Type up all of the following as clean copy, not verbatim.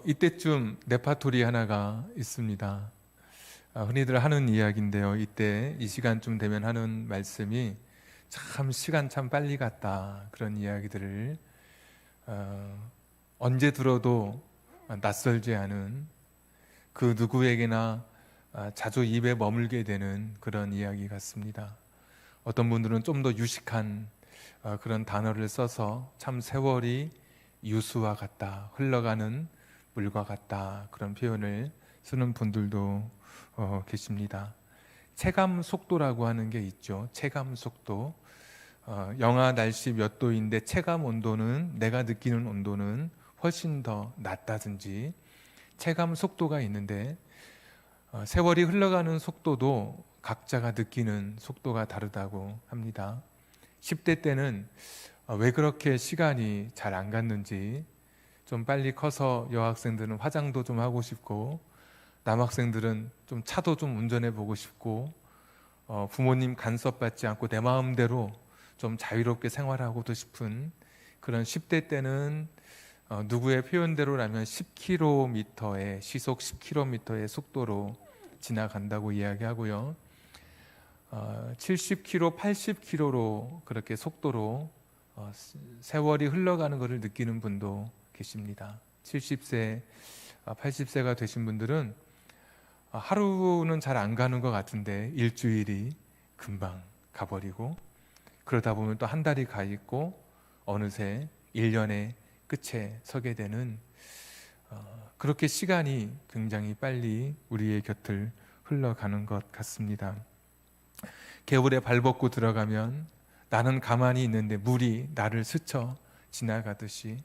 이때쯤 레파토리 하나가 있습니다. 흔히들 하는 이야기인데요. 이때 이 시간쯤 되면 하는 말씀이 참 시간 참 빨리 갔다, 그런 이야기들을 언제 들어도 낯설지 않은, 그 누구에게나 자주 입에 머물게 되는 그런 이야기 같습니다. 어떤 분들은 좀 더 유식한 그런 단어를 써서 참 세월이 유수와 같다, 흘러가는 물과 같다, 그런 표현을 쓰는 분들도 계십니다. 체감 속도라고 하는 게 있죠. 체감 속도. 영하 날씨 몇 도인데 체감 온도는, 내가 느끼는 온도는 훨씬 더 낮다든지 체감 속도가 있는데, 세월이 흘러가는 속도도 각자가 느끼는 속도가 다르다고 합니다. 10대 때는 왜 그렇게 시간이 잘 안 갔는지, 좀 빨리 커서 여학생들은 화장도 좀 하고 싶고, 남학생들은 좀 차도 좀 운전해 보고 싶고, 부모님 간섭받지 않고 내 마음대로 좀 자유롭게 생활하고도 싶은 그런 10대 때는 누구의 표현대로라면 10km의 시속 10km의 속도로 지나간다고 이야기하고요. 70km, 80km로 그렇게 속도로 세월이 흘러가는 것을 느끼는 분도 계십니다. 70세, 80세가 되신 분들은 하루는 잘 안 가는 것 같은데 일주일이 금방 가버리고, 그러다 보면 또 한 달이 가 있고 어느새 1년의 끝에 서게 되는, 그렇게 시간이 굉장히 빨리 우리의 곁을 흘러가는 것 같습니다. 개울에 발 벗고 들어가면 나는 가만히 있는데 물이 나를 스쳐 지나가듯이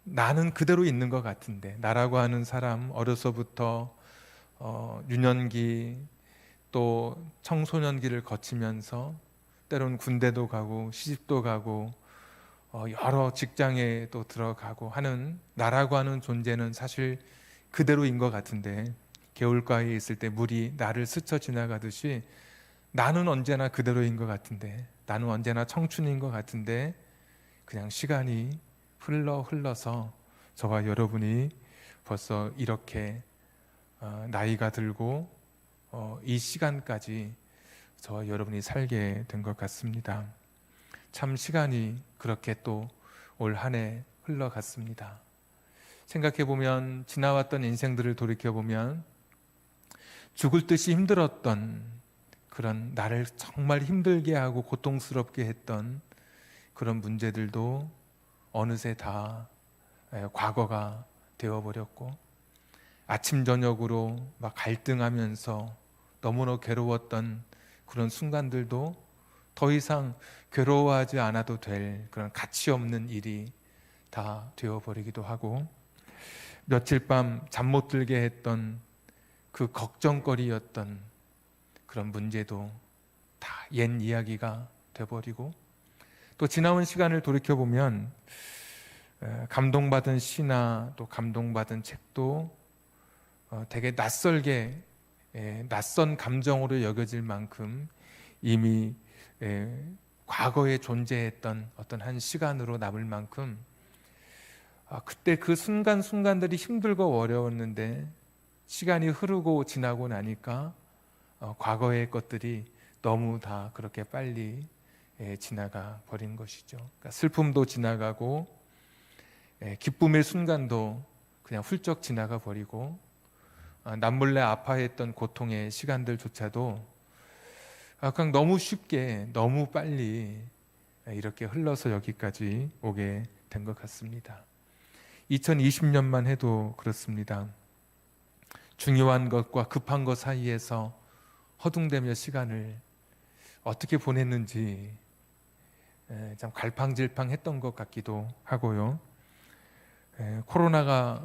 나는 그대로 있는 것 같은데, 나라고 하는 사람 어려서부터 유년기 또 청소년기를 거치면서 때론 군대도 가고 시집도 가고 여러 직장에 또 들어가고 하는 나라고 하는 존재는 사실 그대로인 것 같은데, 개울가에 있을 때 물이 나를 스쳐 지나가듯이 나는 언제나 그대로인 것 같은데, 나는 언제나 청춘인 것 같은데, 그냥 시간이 흘러서 저와 여러분이 벌써 이렇게 나이가 들고 이 시간까지 저와 여러분이 살게 된 것 같습니다. 참 시간이 그렇게 또 올 한 해 흘러갔습니다. 생각해보면, 지나왔던 인생들을 돌이켜보면 죽을 듯이 힘들었던, 그런 나를 정말 힘들게 하고 고통스럽게 했던 그런 문제들도 어느새 다 과거가 되어버렸고, 아침 저녁으로 막 갈등하면서 너무나 괴로웠던 그런 순간들도 더 이상 괴로워하지 않아도 될 그런 가치 없는 일이 다 되어버리기도 하고, 며칠 밤 잠 못 들게 했던 그 걱정거리였던 그런 문제도 다 옛 이야기가 돼버리고, 또 지나온 시간을 돌이켜보면 감동받은 시나 또 감동받은 책도 되게 낯설게, 낯선 감정으로 여겨질 만큼 이미 과거에 존재했던 어떤 한 시간으로 남을 만큼, 그때 그 순간순간들이 힘들고 어려웠는데 시간이 흐르고 지나고 나니까 과거의 것들이 너무 다 그렇게 빨리 지나가 버린 것이죠. 그러니까 슬픔도 지나가고 기쁨의 순간도 그냥 훌쩍 지나가 버리고, 남몰래 아파했던 고통의 시간들조차도 그냥 너무 쉽게 너무 빨리 이렇게 흘러서 여기까지 오게 된 것 같습니다. 2020년만 해도 그렇습니다. 중요한 것과 급한 것 사이에서 허둥대며 시간을 어떻게 보냈는지 참 갈팡질팡했던 것 같기도 하고요. 코로나가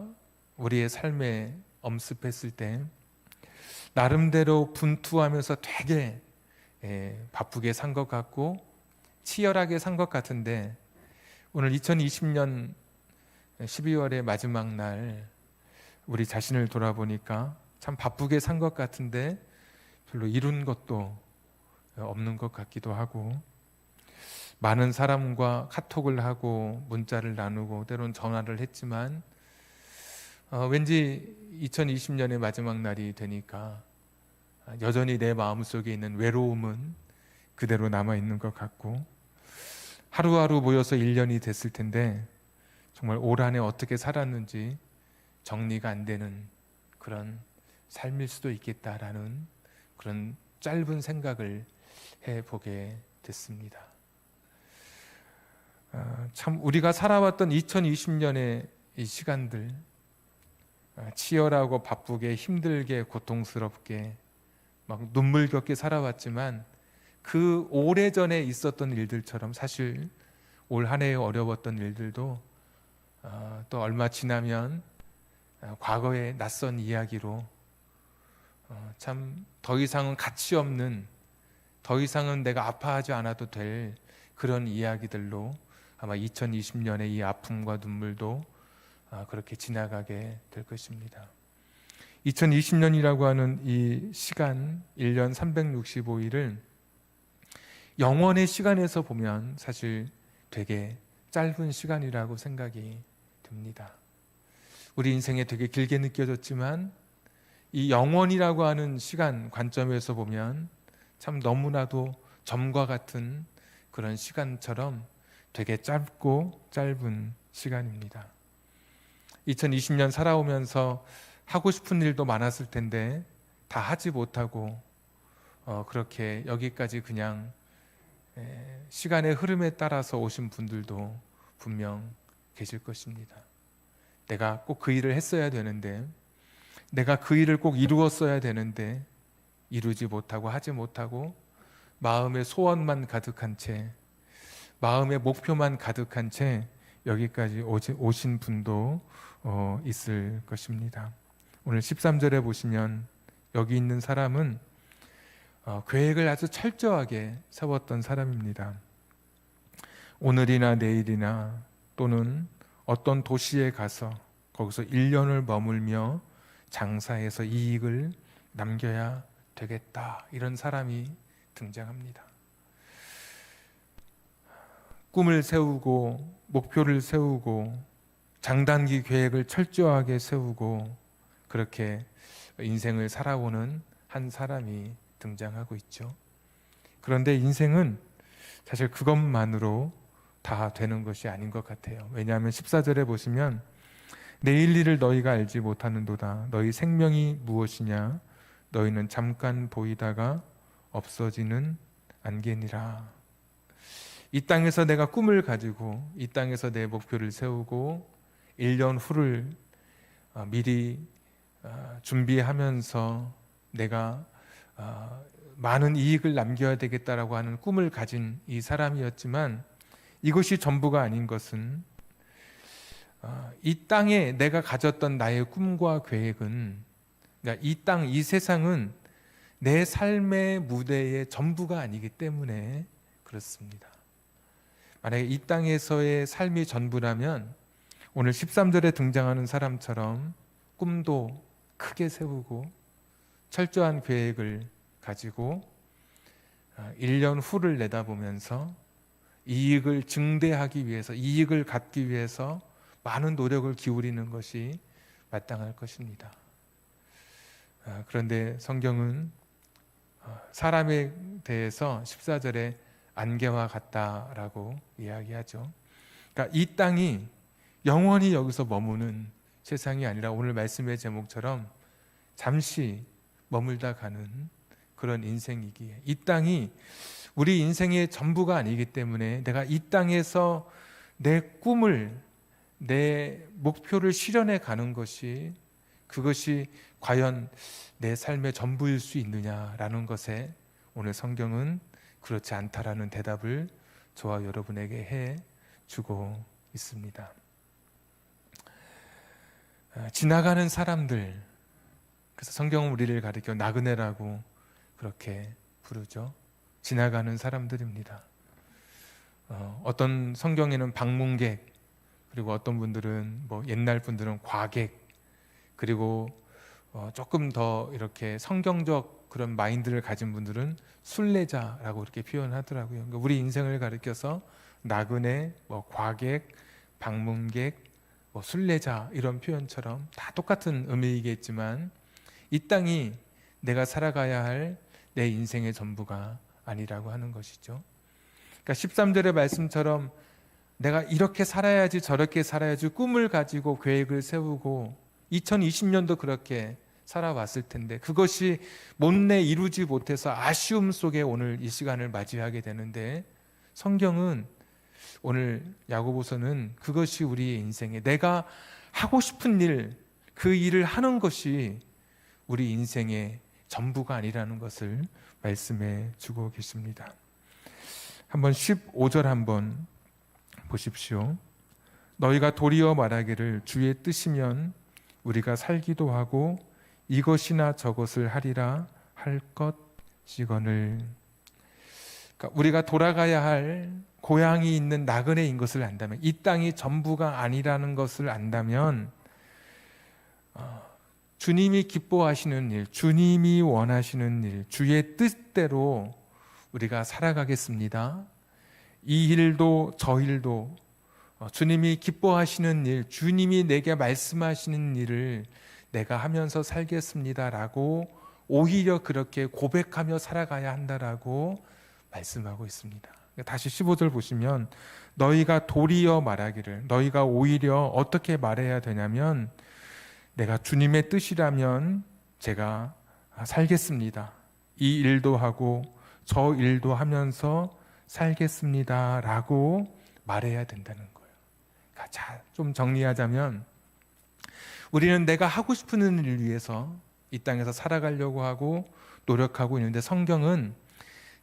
우리의 삶에 엄습했을 때 나름대로 분투하면서 되게 바쁘게 산 것 같고 치열하게 산 것 같은데, 오늘 2020년 12월의 마지막 날 우리 자신을 돌아보니까 참 바쁘게 산 것 같은데 별로 이룬 것도 없는 것 같기도 하고, 많은 사람과 카톡을 하고 문자를 나누고 때론 전화를 했지만 왠지 2020년의 마지막 날이 되니까 여전히 내 마음속에 있는 외로움은 그대로 남아있는 것 같고, 하루하루 모여서 1년이 됐을 텐데 정말 올 한 해 어떻게 살았는지 정리가 안 되는 그런 삶일 수도 있겠다라는 그런 짧은 생각을 해보게 됐습니다. 참 우리가 살아왔던 2020년의 이 시간들, 치열하고 바쁘게 힘들게 고통스럽게 막 눈물겹게 살아왔지만 그 오래전에 있었던 일들처럼 사실 올 한 해에 어려웠던 일들도 또 얼마 지나면 과거의 낯선 이야기로 참 더 이상은 가치 없는, 더 이상은 내가 아파하지 않아도 될 그런 이야기들로 아마 2020년의 이 아픔과 눈물도 그렇게 지나가게 될 것입니다. 2020년이라고 하는 이 시간, 1년 365일을 영원의 시간에서 보면 사실 되게 짧은 시간이라고 생각이 듭니다. 우리 인생에 되게 길게 느껴졌지만 이 영원이라고 하는 시간 관점에서 보면 참 너무나도 점과 같은 그런 시간처럼 되게 짧고 짧은 시간입니다. 2020년 살아오면서 하고 싶은 일도 많았을 텐데 다 하지 못하고 그렇게 여기까지 그냥 시간의 흐름에 따라서 오신 분들도 분명 계실 것입니다. 내가 꼭 그 일을 했어야 되는데, 내가 그 일을 꼭 이루었어야 되는데 이루지 못하고 하지 못하고 마음의 소원만 가득한 채, 마음의 목표만 가득한 채 여기까지 오신 분도 있을 것입니다. 오늘 13절에 보시면 여기 있는 사람은 계획을 아주 철저하게 세웠던 사람입니다. 오늘이나 내일이나 또는 어떤 도시에 가서 거기서 1년을 머물며 장사해서 이익을 남겨야 되겠다, 이런 사람이 등장합니다. 꿈을 세우고 목표를 세우고 장단기 계획을 철저하게 세우고 그렇게 인생을 살아오는 한 사람이 등장하고 있죠. 그런데 인생은 사실 그것만으로 다 되는 것이 아닌 것 같아요. 왜냐하면 14절에 보시면 내일 일을 너희가 알지 못하는도다. 너희 생명이 무엇이냐? 너희는 잠깐 보이다가 없어지는 안개니라. 이 땅에서 내가 꿈을 가지고 이 땅에서 내 목표를 세우고 1년 후를 미리 준비하면서 내가 많은 이익을 남겨야 되겠다라고 하는 꿈을 가진 이 사람이었지만, 이것이 전부가 아닌 것은 이 땅에 내가 가졌던 나의 꿈과 계획은, 그러니까 이 땅, 이 세상은 내 삶의 무대의 전부가 아니기 때문에 그렇습니다. 만약에 이 땅에서의 삶이 전부라면 오늘 13절에 등장하는 사람처럼 꿈도 크게 세우고 철저한 계획을 가지고 1년 후를 내다보면서 이익을 증대하기 위해서, 이익을 갖기 위해서 많은 노력을 기울이는 것이 마땅할 것입니다. 그런데 성경은 사람에 대해서 14절에 안개와 같다라고 이야기하죠. 그러니까 이 땅이 영원히 여기서 머무는 세상이 아니라 오늘 말씀의 제목처럼 잠시 머물다 가는 그런 인생이기에, 이 땅이 우리 인생의 전부가 아니기 때문에 내가 이 땅에서 내 꿈을, 내 목표를 실현해 가는 것이, 그것이 과연 내 삶의 전부일 수 있느냐라는 것에 오늘 성경은 그렇지 않다라는 대답을 저와 여러분에게 해 주고 있습니다. 지나가는 사람들, 그래서 성경은 우리를 가리켜 나그네라고 그렇게 부르죠. 지나가는 사람들입니다. 어떤 성경에는 방문객, 그리고 어떤 분들은 옛날 분들은 과객, 그리고 조금 더 이렇게 성경적 그런 마인드를 가진 분들은 순례자라고 이렇게 표현하더라고요. 그러니까 우리 인생을 가리켜서 나그네, 과객, 방문객, 뭐 순례자 이런 표현처럼 다 똑같은 의미이겠지만 이 땅이 내가 살아가야 할 내 인생의 전부가 아니라고 하는 것이죠. 그러니까 13절의 말씀처럼 내가 이렇게 살아야지 저렇게 살아야지 꿈을 가지고 계획을 세우고 2020년도 그렇게 살아왔을 텐데 그것이 못내 이루지 못해서 아쉬움 속에 오늘 이 시간을 맞이하게 되는데 성경은 오늘 야고보서는 그것이 우리의 인생에 내가 하고 싶은 일, 그 일을 하는 것이 우리 인생의 전부가 아니라는 것을 말씀해 주고 계십니다. 한번 15절 한번 보십시오. 너희가 도리어 말하기를 주의 뜻이면 우리가 살기도 하고 이것이나 저것을 하리라 할 것이거늘. 그러니까 우리가 돌아가야 할 고향이 있는 나그네인 것을 안다면, 이 땅이 전부가 아니라는 것을 안다면 주님이 기뻐하시는 일, 주님이 원하시는 일, 주의 뜻대로 우리가 살아가겠습니다. 이 일도 저 일도 주님이 기뻐하시는 일, 주님이 내게 말씀하시는 일을 내가 하면서 살겠습니다라고 오히려 그렇게 고백하며 살아가야 한다라고 말씀하고 있습니다. 다시 15절 보시면 너희가 도리어 말하기를, 너희가 오히려 어떻게 말해야 되냐면 내가 주님의 뜻이라면 제가 살겠습니다. 이 일도 하고 저 일도 하면서 살겠습니다 라고 말해야 된다는 거예요. 자, 좀 정리하자면 우리는 내가 하고 싶은 일을 위해서 이 땅에서 살아가려고 하고 노력하고 있는데 성경은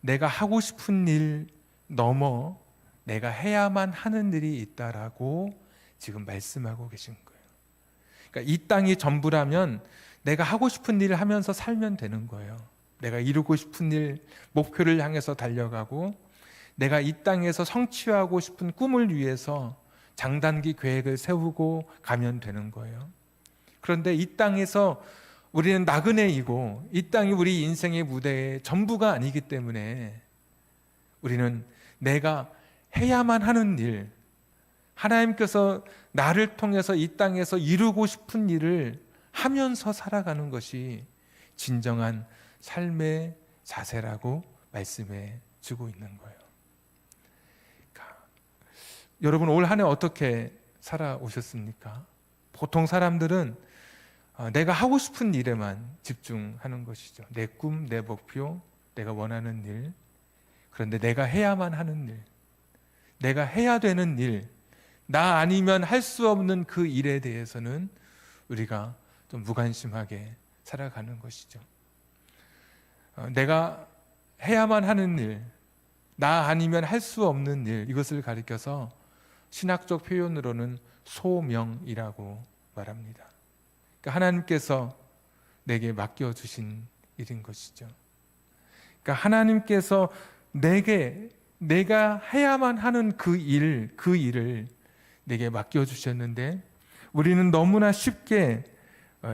내가 하고 싶은 일 넘어 내가 해야만 하는 일이 있다라고 지금 말씀하고 계신 거예요. 그러니까 이 땅이 전부라면 내가 하고 싶은 일을 하면서 살면 되는 거예요. 내가 이루고 싶은 일, 목표를 향해서 달려가고 내가 이 땅에서 성취하고 싶은 꿈을 위해서 장단기 계획을 세우고 가면 되는 거예요. 그런데 이 땅에서 우리는 나그네이고 이 땅이 우리 인생의 무대의 전부가 아니기 때문에 우리는 내가 해야만 하는 일, 하나님께서 나를 통해서 이 땅에서 이루고 싶은 일을 하면서 살아가는 것이 진정한 삶의 자세라고 말씀해 주고 있는 거예요. 그러니까 여러분 올 한 해 어떻게 살아오셨습니까? 보통 사람들은 내가 하고 싶은 일에만 집중하는 것이죠. 내 꿈, 내 목표, 내가 원하는 일. 그런데 내가 해야만 하는 일, 내가 해야 되는 일, 나 아니면 할 수 없는 그 일에 대해서는 우리가 좀 무관심하게 살아가는 것이죠. 내가 해야만 하는 일, 나 아니면 할 수 없는 일, 이것을 가리켜서 신학적 표현으로는 소명이라고 말합니다. 그러니까 하나님께서 내게 맡겨주신 일인 것이죠. 그러니까 하나님께서 내가 해야만 하는 그 일을 내게 맡겨주셨는데 우리는 너무나 쉽게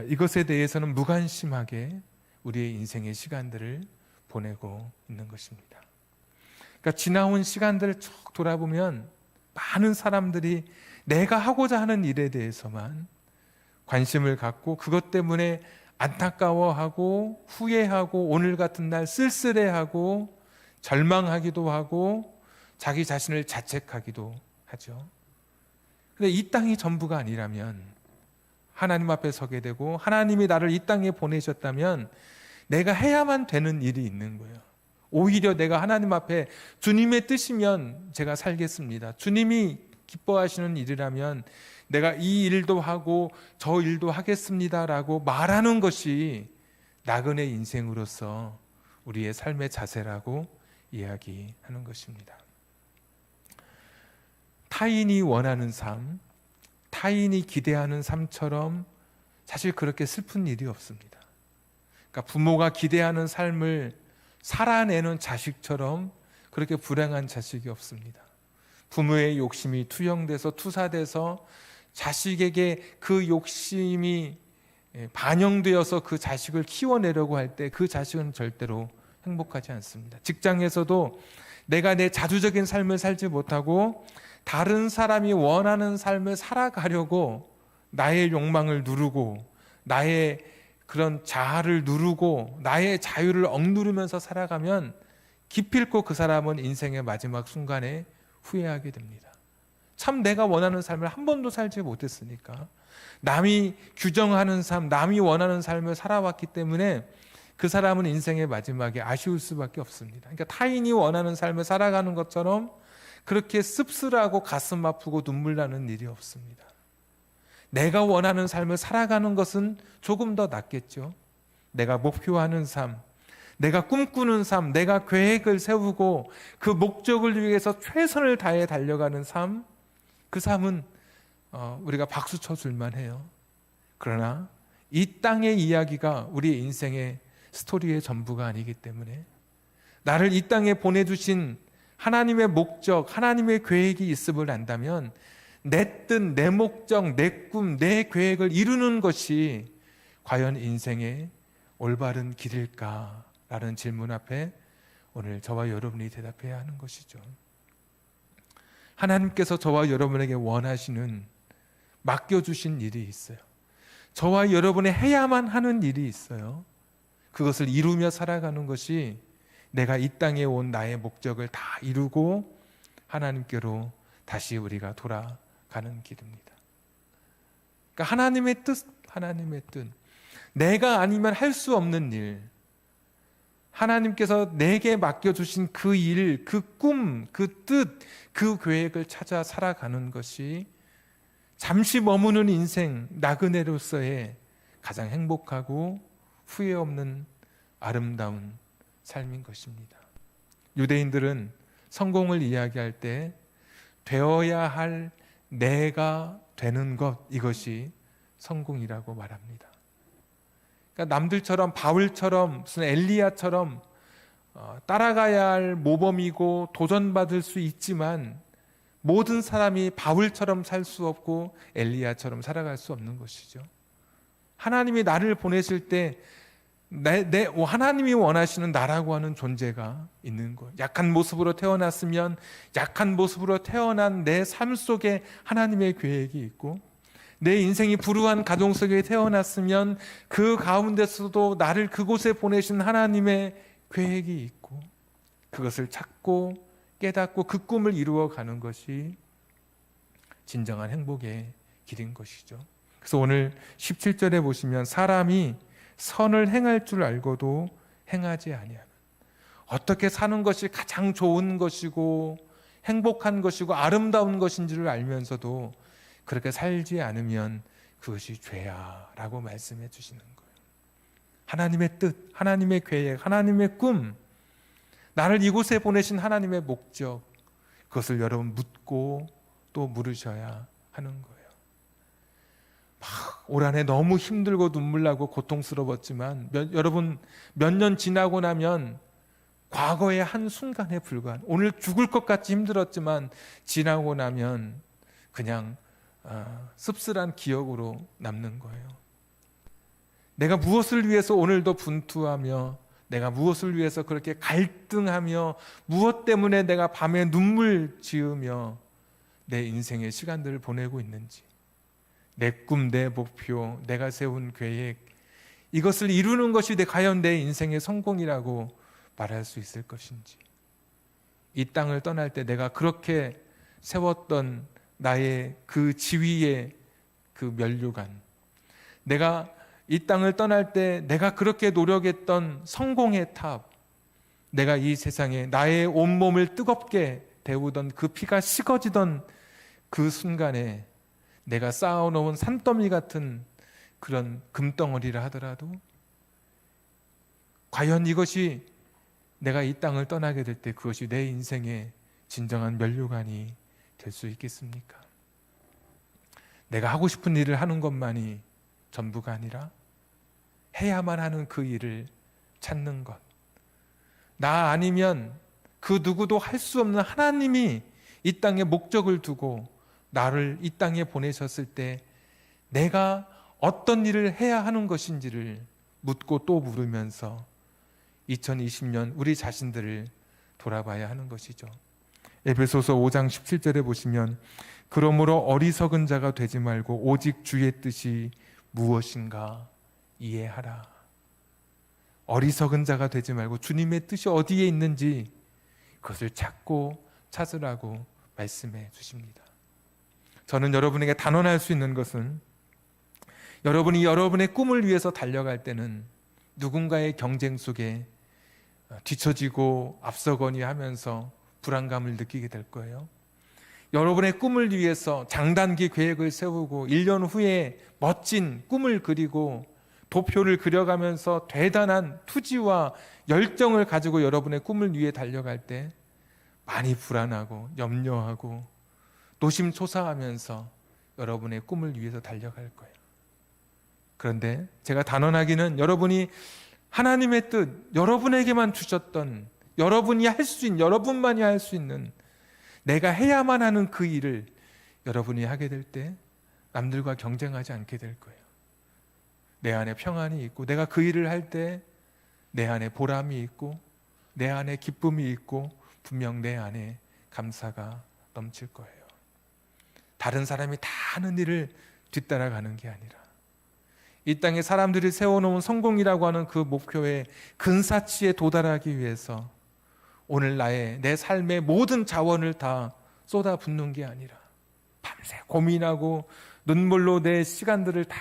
이것에 대해서는 무관심하게 우리의 인생의 시간들을 보내고 있는 것입니다. 그러니까 지나온 시간들을 쭉 돌아보면 많은 사람들이 내가 하고자 하는 일에 대해서만 관심을 갖고 그것 때문에 안타까워하고 후회하고 오늘 같은 날 쓸쓸해하고 절망하기도 하고 자기 자신을 자책하기도 하죠. 그런데 이 땅이 전부가 아니라면 하나님 앞에 서게 되고 하나님이 나를 이 땅에 보내셨다면 내가 해야만 되는 일이 있는 거예요. 오히려 내가 하나님 앞에 주님의 뜻이면 제가 살겠습니다. 주님이 기뻐하시는 일이라면 내가 이 일도 하고 저 일도 하겠습니다라고 말하는 것이 나그네 인생으로서 우리의 삶의 자세라고 이야기하는 것입니다. 타인이 원하는 삶, 타인이 기대하는 삶처럼 사실 그렇게 슬픈 일이 없습니다. 그러니까 부모가 기대하는 삶을 살아내는 자식처럼 그렇게 불행한 자식이 없습니다. 부모의 욕심이 투영돼서 투사돼서 자식에게 그 욕심이 반영되어서 그 자식을 키워내려고 할 때 그 자식은 절대로 행복하지 않습니다. 직장에서도 내가 내 자주적인 삶을 살지 못하고 다른 사람이 원하는 삶을 살아가려고 나의 욕망을 누르고 나의 그런 자아를 누르고 나의 자유를 억누르면서 살아가면 기필코 그 사람은 인생의 마지막 순간에 후회하게 됩니다. 참 내가 원하는 삶을 한 번도 살지 못했으니까, 남이 규정하는 삶, 남이 원하는 삶을 살아왔기 때문에 그 사람은 인생의 마지막에 아쉬울 수밖에 없습니다. 그러니까 타인이 원하는 삶을 살아가는 것처럼 그렇게 씁쓸하고 가슴 아프고 눈물 나는 일이 없습니다. 내가 원하는 삶을 살아가는 것은 조금 더 낫겠죠. 내가 목표하는 삶, 내가 꿈꾸는 삶, 내가 계획을 세우고 그 목적을 위해서 최선을 다해 달려가는 삶, 그 삶은 우리가 박수 쳐줄만 해요. 그러나 이 땅의 이야기가 우리의 인생의 스토리의 전부가 아니기 때문에, 나를 이 땅에 보내주신 하나님의 목적, 하나님의 계획이 있음을 안다면 내 뜻, 내 목적, 내 꿈, 내 계획을 이루는 것이 과연 인생의 올바른 길일까라는 질문 앞에 오늘 저와 여러분이 대답해야 하는 것이죠. 하나님께서 저와 여러분에게 원하시는, 맡겨주신 일이 있어요. 저와 여러분이 해야만 하는 일이 있어요. 그것을 이루며 살아가는 것이 내가 이 땅에 온 나의 목적을 다 이루고 하나님께로 다시 우리가 돌아가는 길입니다. 그러니까 하나님의 뜻, 내가 아니면 할 수 없는 일, 하나님께서 내게 맡겨주신 그 일, 그 꿈, 그 뜻, 그 계획을 찾아 살아가는 것이 잠시 머무는 인생, 나그네로서의 가장 행복하고 후회 없는 아름다운 삶인 것입니다. 유대인들은 성공을 이야기할 때 되어야 할 내가 되는 것, 이것이 성공이라고 말합니다. 그러니까 남들처럼, 바울처럼, 무슨 엘리야처럼 따라가야 할 모범이고 도전받을 수 있지만 모든 사람이 바울처럼 살 수 없고 엘리야처럼 살아갈 수 없는 것이죠. 하나님이 나를 보내실 때 하나님이 원하시는 나라고 하는 존재가 있는 거예요. 약한 모습으로 태어났으면 약한 모습으로 태어난 내 삶 속에 하나님의 계획이 있고, 내 인생이 불우한 가정 속에 태어났으면 그 가운데서도 나를 그곳에 보내신 하나님의 계획이 있고, 그것을 찾고 깨닫고 그 꿈을 이루어가는 것이 진정한 행복의 길인 것이죠. 그래서 오늘 17절에 보시면 사람이 선을 행할 줄 알고도 행하지 아니하면, 어떻게 사는 것이 가장 좋은 것이고 행복한 것이고 아름다운 것인지를 알면서도 그렇게 살지 않으면 그것이 죄야 라고 말씀해 주시는 거예요. 하나님의 뜻, 하나님의 계획, 하나님의 꿈, 나를 이곳에 보내신 하나님의 목적, 그것을 여러분 묻고 또 물으셔야 하는 거예요. 올 한해 너무 힘들고 눈물 나고 고통스러웠지만 여러분 몇 년 지나고 나면 과거의 한 순간에 불과한, 오늘 죽을 것 같이 힘들었지만 지나고 나면 그냥 씁쓸한 기억으로 남는 거예요. 내가 무엇을 위해서 오늘도 분투하며, 내가 무엇을 위해서 그렇게 갈등하며, 무엇 때문에 내가 밤에 눈물 지으며 내 인생의 시간들을 보내고 있는지, 내 꿈, 내 목표, 내가 세운 계획, 이것을 이루는 것이 과연 내 인생의 성공이라고 말할 수 있을 것인지, 이 땅을 떠날 때 내가 그렇게 세웠던 나의 그 지위의 그 면류관, 내가 이 땅을 떠날 때 내가 그렇게 노력했던 성공의 탑, 내가 이 세상에 나의 온몸을 뜨겁게 데우던 그 피가 식어지던 그 순간에 내가 쌓아놓은 산더미 같은 그런 금덩어리라 하더라도 과연 이것이 내가 이 땅을 떠나게 될 때 그것이 내 인생의 진정한 면류관이 될 수 있겠습니까? 내가 하고 싶은 일을 하는 것만이 전부가 아니라 해야만 하는 그 일을 찾는 것, 나 아니면 그 누구도 할 수 없는 하나님이 이 땅에 목적을 두고 나를 이 땅에 보내셨을 때 내가 어떤 일을 해야 하는 것인지를 묻고 또 물으면서 2020년 우리 자신들을 돌아봐야 하는 것이죠. 에베소서 5장 17절에 보시면 그러므로 어리석은 자가 되지 말고 오직 주의 뜻이 무엇인가 이해하라. 어리석은 자가 되지 말고 주님의 뜻이 어디에 있는지 그것을 찾고 찾으라고 말씀해 주십니다. 저는 여러분에게 단언할 수 있는 것은 여러분이 여러분의 꿈을 위해서 달려갈 때는 누군가의 경쟁 속에 뒤처지고 앞서거니 하면서 불안감을 느끼게 될 거예요. 여러분의 꿈을 위해서 장단기 계획을 세우고 1년 후에 멋진 꿈을 그리고 도표를 그려가면서 대단한 투지와 열정을 가지고 여러분의 꿈을 위해 달려갈 때 많이 불안하고 염려하고 노심초사하면서 여러분의 꿈을 위해서 달려갈 거예요. 그런데 제가 단언하기는 여러분이 하나님의 뜻, 여러분에게만 주셨던 여러분이 할 수 있는, 여러분만이 할 수 있는 내가 해야만 하는 그 일을 여러분이 하게 될 때 남들과 경쟁하지 않게 될 거예요. 내 안에 평안이 있고 내가 그 일을 할 때 내 안에 보람이 있고 내 안에 기쁨이 있고 분명 내 안에 감사가 넘칠 거예요. 다른 사람이 다 하는 일을 뒤따라가는 게 아니라 이 땅에 사람들이 세워놓은 성공이라고 하는 그 목표에 근사치에 도달하기 위해서 오늘 내 삶의 모든 자원을 다 쏟아붓는 게 아니라 밤새 고민하고 눈물로 내 시간들을 다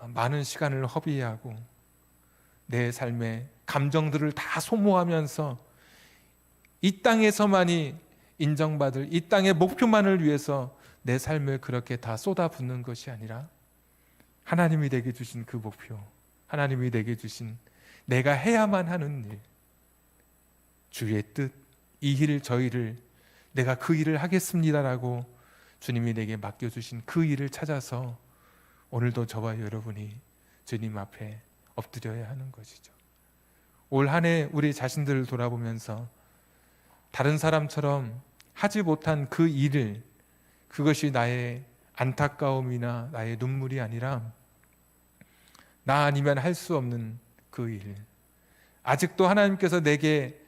많은 시간을 허비하고 내 삶의 감정들을 다 소모하면서 이 땅에서만이 인정받을 이 땅의 목표만을 위해서 내 삶을 그렇게 다 쏟아붓는 것이 아니라 하나님이 내게 주신 그 목표, 하나님이 내게 주신 내가 해야만 하는 일, 주의 뜻, 이 일 저 일을 내가 그 일을 하겠습니다라고 주님이 내게 맡겨주신 그 일을 찾아서 오늘도 저와 여러분이 주님 앞에 엎드려야 하는 것이죠. 올 한 해 우리 자신들을 돌아보면서 다른 사람처럼 하지 못한 그 일을, 그것이 나의 안타까움이나 나의 눈물이 아니라 나 아니면 할 수 없는 그 일, 아직도 하나님께서 내게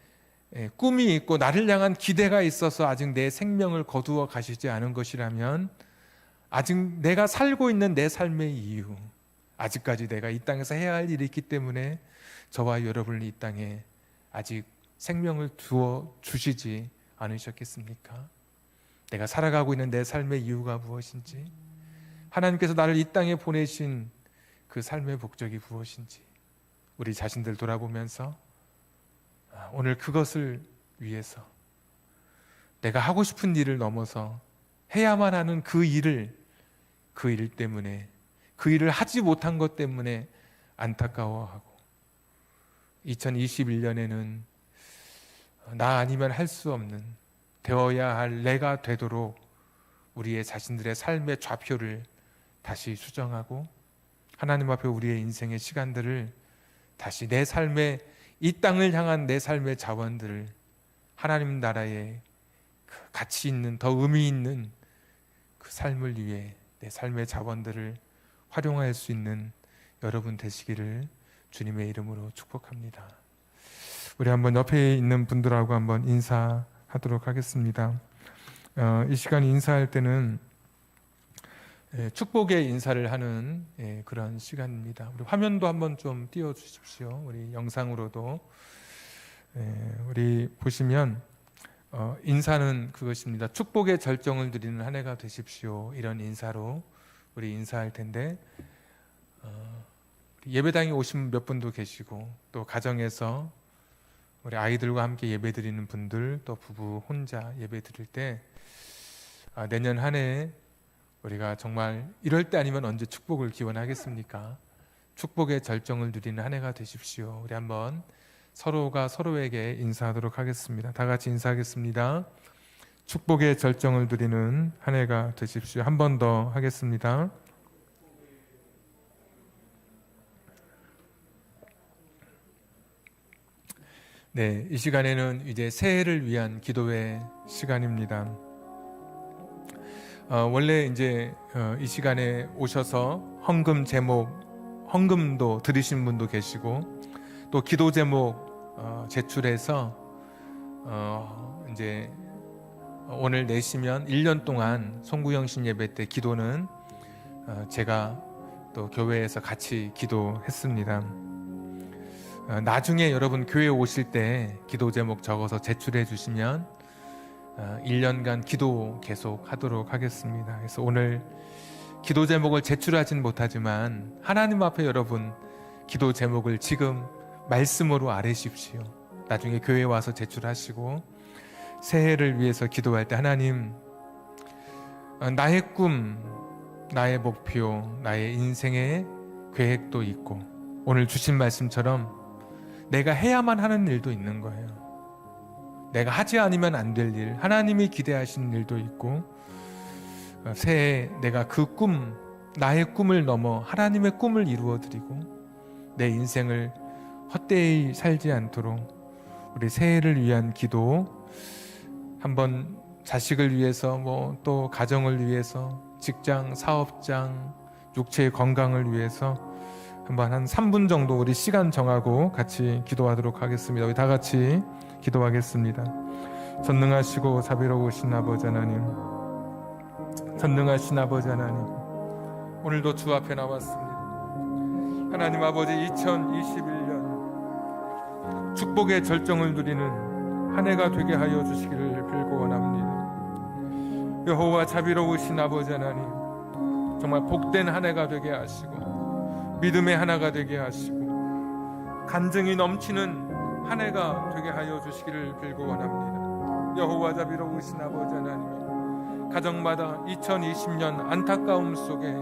꿈이 있고 나를 향한 기대가 있어서 아직 내 생명을 거두어 가시지 않은 것이라면 아직 내가 살고 있는 내 삶의 이유, 아직까지 내가 이 땅에서 해야 할 일이 있기 때문에 저와 여러분을 이 땅에 아직 생명을 두어 주시지 않으셨겠습니까? 내가 살아가고 있는 내 삶의 이유가 무엇인지, 하나님께서 나를 이 땅에 보내신 그 삶의 목적이 무엇인지 우리 자신들 돌아보면서 오늘 그것을 위해서 내가 하고 싶은 일을 넘어서 해야만 하는 그 일 때문에, 그 일을 하지 못한 것 때문에 안타까워하고 2021년에는 나 아니면 할 수 없는, 되어야 할 내가 되도록 우리의 자신들의 삶의 좌표를 다시 수정하고 하나님 앞에 우리의 인생의 시간들을 다시 내 삶의 이 땅을 향한 내 삶의 자원들을 하나님 나라의 그 가치 있는, 더 의미 있는 그 삶을 위해 내 삶의 자원들을 활용할 수 있는 여러분 되시기를 주님의 이름으로 축복합니다. 우리 한번 옆에 있는 분들하고 한번 인사하도록 하겠습니다. 이 시간 인사할 때는 축복의 인사를 하는 그런 시간입니다. 우리 화면도 한번 좀 띄워 주십시오. 우리 영상으로도 우리 보시면 인사는 그것입니다. 축복의 절정을 드리는 한 해가 되십시오. 이런 인사로 우리 인사할 텐데 예배당에 오신 몇 분도 계시고 또 가정에서 우리 아이들과 함께 예배 드리는 분들, 또 부부 혼자 예배 드릴 때 내년 한 해 우리가 정말 이럴 때 아니면 언제 축복을 기원하겠습니까? 축복의 절정을 누리는 한 해가 되십시오. 우리 한번 서로가 서로에게 인사하도록 하겠습니다. 다 같이 인사하겠습니다. 축복의 절정을 누리는 한 해가 되십시오. 한 번 더 하겠습니다. 네, 이 시간에는 이제 새해를 위한 기도의 시간입니다. 원래 이제 이 시간에 오셔서 헌금 제목, 헌금도 드리신 분도 계시고 또 기도 제목 제출해서 이제 오늘 내시면 1년 동안 송구영신 예배 때 기도는 제가 또 교회에서 같이 기도했습니다. 나중에 여러분 교회 오실 때 기도 제목 적어서 제출해 주시면 1년간 기도 계속 하도록 하겠습니다. 그래서 오늘 기도 제목을 제출하진 못하지만 하나님 앞에 여러분 기도 제목을 지금 말씀으로 아뢰십시오. 나중에 교회에 와서 제출하시고 새해를 위해서 기도할 때 하나님, 나의 꿈, 나의 목표, 나의 인생의 계획도 있고 오늘 주신 말씀처럼 내가 해야만 하는 일도 있는 거예요. 내가 하지 않으면 안 될 일, 하나님이 기대하시는 일도 있고 새해 내가 그 꿈, 나의 꿈을 넘어 하나님의 꿈을 이루어드리고 내 인생을 헛되이 살지 않도록 우리 새해를 위한 기도, 한번 자식을 위해서 또 가정을 위해서, 직장, 사업장, 육체의 건강을 위해서 한번 한 3분 정도 우리 시간 정하고 같이 기도하도록 하겠습니다. 우리 다 같이 기도하겠습니다. 전능하시고 자비로우신 아버지 하나님, 전능하신 아버지 하나님, 오늘도 주 앞에 나왔습니다. 하나님 아버지, 2021년 축복의 절정을 누리는 한 해가 되게 하여 주시기를 빌고 원합니다. 여호와 자비로우신 아버지 하나님, 정말 복된 한 해가 되게 하시고 믿음의 하나가 되게 하시고 간증이 넘치는 한 해가 되게 하여 주시기를 빌고 원합니다. 여호와 자비로우신 아버지 하나님, 가정마다 2020년 안타까움 속에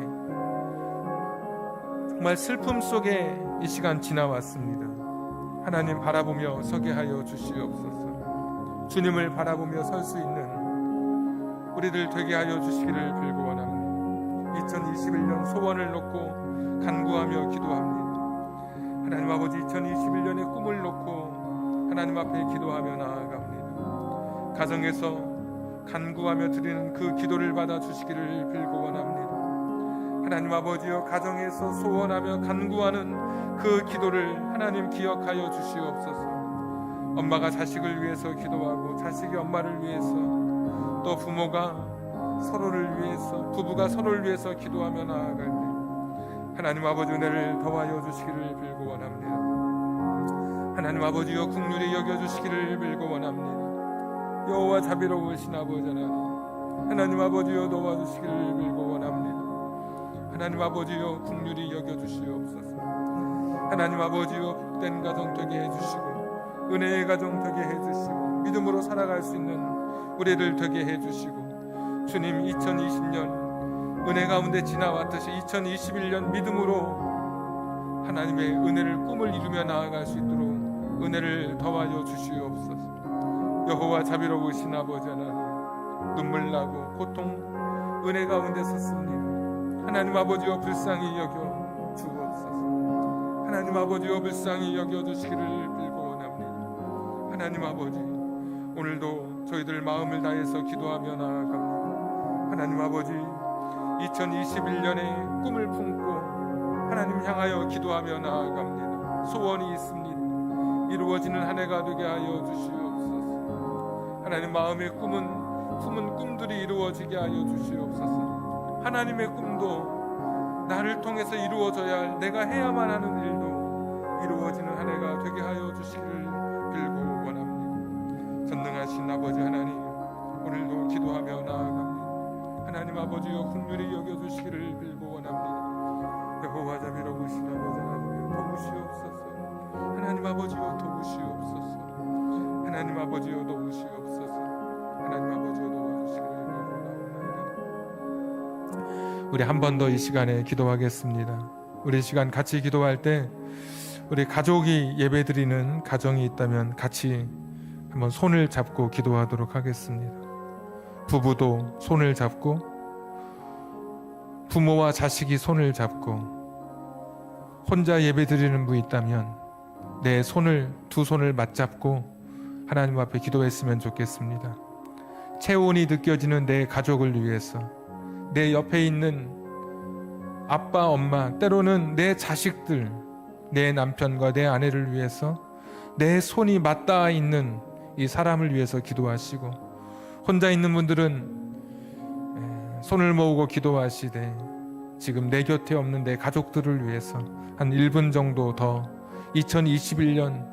정말 슬픔 속에 이 시간 지나왔습니다. 하나님 바라보며 서게 하여 주시옵소서. 주님을 바라보며 설 수 있는 우리들 되게 하여 주시기를 빌고 원합니다. 2021년 소원을 놓고 간구하며 기도합니다. 하나님 아버지, 2021년의 꿈을 놓고 하나님 앞에 기도하며 나아갑니다. 가정에서 간구하며 드리는 그 기도를 받아 주시기를 빌고 원합니다. 하나님 아버지여, 가정에서 소원하며 간구하는 그 기도를 하나님 기억하여 주시옵소서. 엄마가 자식을 위해서 기도하고 자식이 엄마를 위해서, 또 부모가 서로를 위해서, 부부가 서로를 위해서 기도하며 나아갈 때 하나님 아버지 은혜를 더하여 주시기를 빌고 원합니다. 하나님 아버지여, 긍휼히 여겨주시기를 빌고 원합니다. 여호와 자비로우신 아버지 하나님 아버지여, 도와주시기를 빌고 원합니다. 하나님 아버지여, 긍휼히 여겨주시옵소서. 하나님 아버지여, 복된 가정 되게 해주시고 은혜의 가정 되게 해주시고 믿음으로 살아갈 수 있는 우리를 되게 해주시고, 주님 2020년 은혜 가운데 지나왔듯이 2021년 믿음으로 하나님의 은혜를 꿈을 이루며 나아갈 수 있도록 은혜를 더하여 주시옵소서. 여호와 자비로우신 아버지 하나님, 눈물 나고 고통 은혜 가운데 섰습니다. 하나님 아버지여, 불쌍히 여겨 주옵소서. 하나님 아버지여, 불쌍히 여겨 주시기를 빌고 원합니다. 하나님 아버지, 오늘도 저희들 마음을 다해서 기도하며 나아갑니다. 하나님 아버지, 2021년에 꿈을 품고 하나님 향하여 기도하며 나아갑니다. 소원이 있습니다. 이루어지는 한 해가 되게 하여 주시옵소서. 하나님 마음의 품은 꿈들이 이루어지게 하여 주시옵소서. 하나님의 꿈도 나를 통해서 이루어져야 할, 내가 해야만 하는 일도 이루어지는 한 해가 되게 하여 주시기를 빌고 원합니다. 전능하신 아버지 하나님, 오늘도 기도하며 나아갑니다. 하나님 아버지여, 긍휼히 여겨주시기를 빌고 원합니다. 여호와 자비로우신 아버지 하나님, 도우시옵소서. 하나님 아버지여, 도우시옵소서. 하나님 아버지여, 도우시옵소서. 하나님 아버지여, 도와주시기를 빌고 원합니다. 우리 한 번 더 이 시간에 기도하겠습니다. 우리 시간 같이 기도할 때 우리 가족이 예배드리는 가정이 있다면 같이 한번 손을 잡고 기도하도록 하겠습니다. 부부도 손을 잡고, 부모와 자식이 손을 잡고, 혼자 예배드리는 분 있다면 내 손을, 두 손을 맞잡고 하나님 앞에 기도했으면 좋겠습니다. 체온이 느껴지는 내 가족을 위해서, 내 옆에 있는 아빠, 엄마, 때로는 내 자식들, 내 남편과 내 아내를 위해서 내 손이 맞닿아 있는 이 사람을 위해서 기도하시고, 혼자 있는 분들은 손을 모으고 기도하시되, 지금 내 곁에 없는 내 가족들을 위해서 한 1분 정도 더 2021년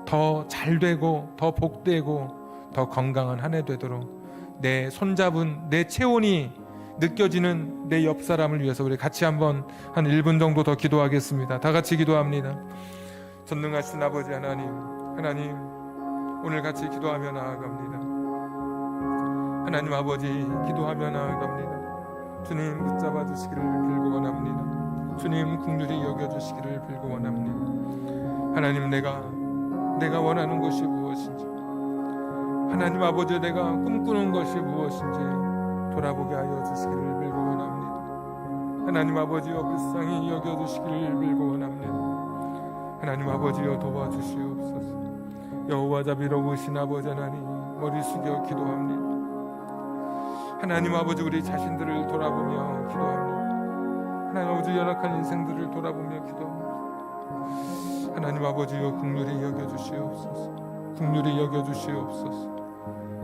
더 잘되고 더 복되고 더 건강한 한 해 되도록 내 손잡은 내 체온이 느껴지는 내 옆 사람을 위해서 우리 같이 한번 한 1분 정도 더 기도하겠습니다. 다 같이 기도합니다. 전능하신 아버지 하나님, 오늘 같이 기도하며 나아갑니다. 하나님 아버지, 기도하며 나아갑니다. 주님 붙잡아 주시기를 빌고 원합니다. 주님 긍휼히 여겨주시기를 빌고 원합니다. 하나님, 내가 원하는 것이 무엇인지, 하나님 아버지, 내가 꿈꾸는 것이 무엇인지 돌아보게 하여 주시기를 빌고 원합니다. 하나님 아버지여, 불쌍히 여겨주시기를 빌고 원합니다. 하나님 아버지여, 도와주시옵소서. 여호와 자비로우신 아버지 하나님, 머리 숙여 기도합니다. 하나님 아버지, 우리 자신들을 돌아보며 기도합니다. 하나님 아버지, 연약한 인생들을 돌아보며 기도합니다. 하나님 아버지여, 긍휼히 여겨주시옵소서. 긍휼히 여겨주시옵소서.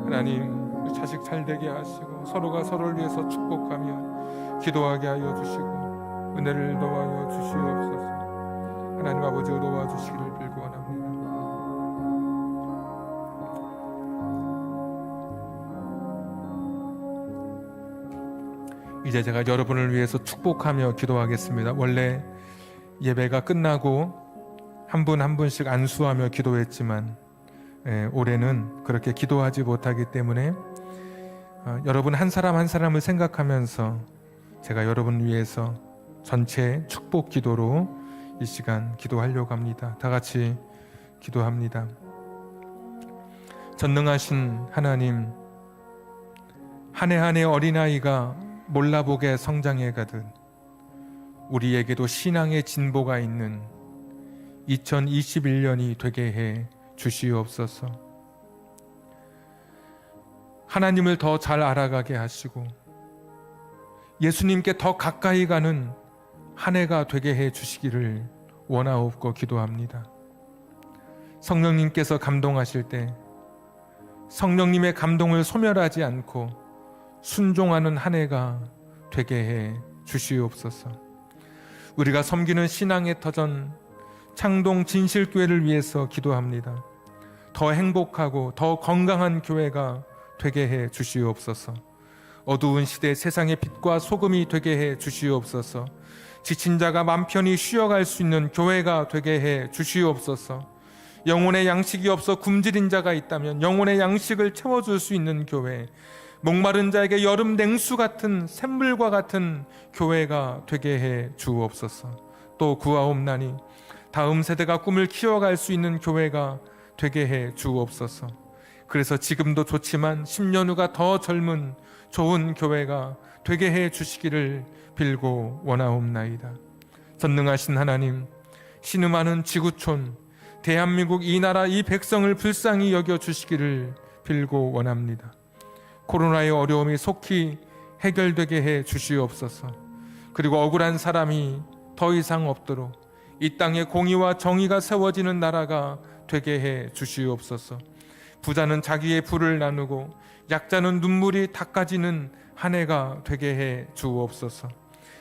하나님, 우리 자식 잘되게 하시고 서로가 서로를 위해서 축복하며 기도하게 하여 주시고 은혜를 더하여 주시옵소서. 하나님 아버지여, 도와주시기를 빌고 원합니다. 이제 제가 여러분을 위해서 축복하며 기도하겠습니다. 원래 예배가 끝나고 한 분 한 분씩 안수하며 기도했지만 올해는 그렇게 기도하지 못하기 때문에 여러분 한 사람 한 사람을 생각하면서 제가 여러분을 위해서 전체 축복 기도로 이 시간 기도하려고 합니다. 다 같이 기도합니다. 전능하신 하나님, 한 해 한 해 어린아이가 몰라보게 성장해 가듯 우리에게도 신앙의 진보가 있는 2021년이 되게 해 주시옵소서. 하나님을 더 잘 알아가게 하시고 예수님께 더 가까이 가는 한 해가 되게 해 주시기를 원하옵고 기도합니다. 성령님께서 감동하실 때 성령님의 감동을 소멸하지 않고 순종하는 한 해가 되게 해 주시옵소서. 우리가 섬기는 신앙의 터전 창동 진실교회를 위해서 기도합니다. 더 행복하고 더 건강한 교회가 되게 해 주시옵소서. 어두운 시대 세상의 빛과 소금이 되게 해 주시옵소서. 지친 자가 맘 편히 쉬어갈 수 있는 교회가 되게 해 주시옵소서. 영혼의 양식이 없어 굶주린 자가 있다면 영혼의 양식을 채워줄 수 있는 교회, 목마른 자에게 여름 냉수 같은 샘물과 같은 교회가 되게 해 주옵소서. 또 구하옵나니 다음 세대가 꿈을 키워갈 수 있는 교회가 되게 해 주옵소서. 그래서 지금도 좋지만 10년 후가 더 젊은 좋은 교회가 되게 해 주시기를 빌고 원하옵나이다. 전능하신 하나님, 신음하는 지구촌 대한민국 이 나라 이 백성을 불쌍히 여겨 주시기를 빌고 원합니다. 코로나의 어려움이 속히 해결되게 해 주시옵소서. 그리고 억울한 사람이 더 이상 없도록 이 땅에 공의와 정의가 세워지는 나라가 되게 해 주시옵소서. 부자는 자기의 부를 나누고 약자는 눈물이 닦아지는 한 해가 되게 해 주옵소서.